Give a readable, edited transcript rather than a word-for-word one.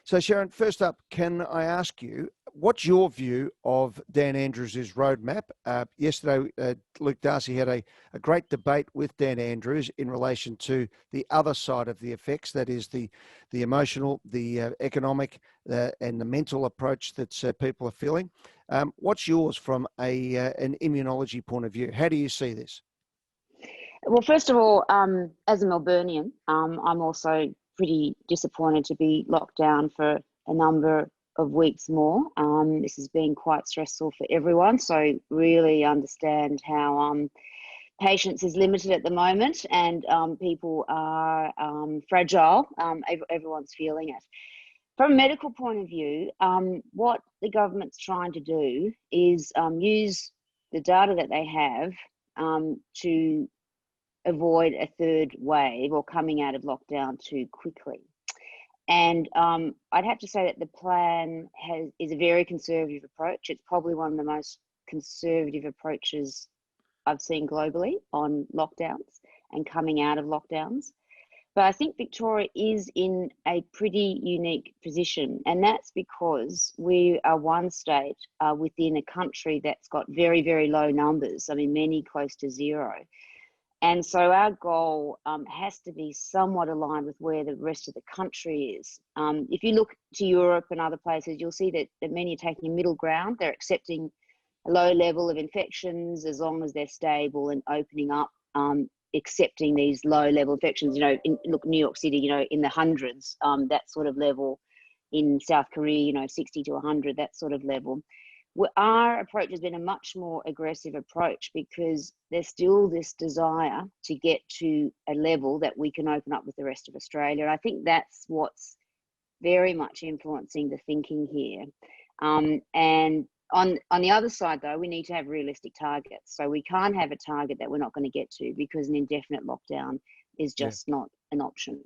So Sharon, first up, can I ask you, what's your view of Dan Andrews' roadmap? Yesterday, Luke Darcy had a great debate with Dan Andrews in relation to the other side of the effects, that is the emotional, the economic, and the mental approach that people are feeling. What's yours from an immunology point of view? How do you see this? Well, first of all, as a Melburnian, I'm also pretty disappointed to be locked down for a number of weeks more. This has been quite stressful for everyone, so really understand how patience is limited at the moment, and people are fragile. Everyone's feeling it. From a medical point of view, what the government's trying to do is use the data that they have to avoid a third wave or coming out of lockdown too quickly. And I'd have to say that the plan is a very conservative approach. It's probably one of the most conservative approaches I've seen globally on lockdowns and coming out of lockdowns. But I think Victoria is in a pretty unique position, and that's because we are one state within a country that's got very, very low numbers. I mean, many close to zero. And so our goal has to be somewhat aligned with where the rest of the country is. If you look to Europe and other places, you'll see that many are taking a middle ground. They're accepting a low level of infections as long as they're stable and opening up, accepting these low level infections. Look, New York City, in the hundreds, that sort of level. In South Korea, 60 to 100, that sort of level. Our approach has been a much more aggressive approach because there's still this desire to get to a level that we can open up with the rest of Australia. And I think that's what's very much influencing the thinking here. And on the other side, though, we need to have realistic targets. So we can't have a target that we're not going to get to, because an indefinite lockdown is just not an option.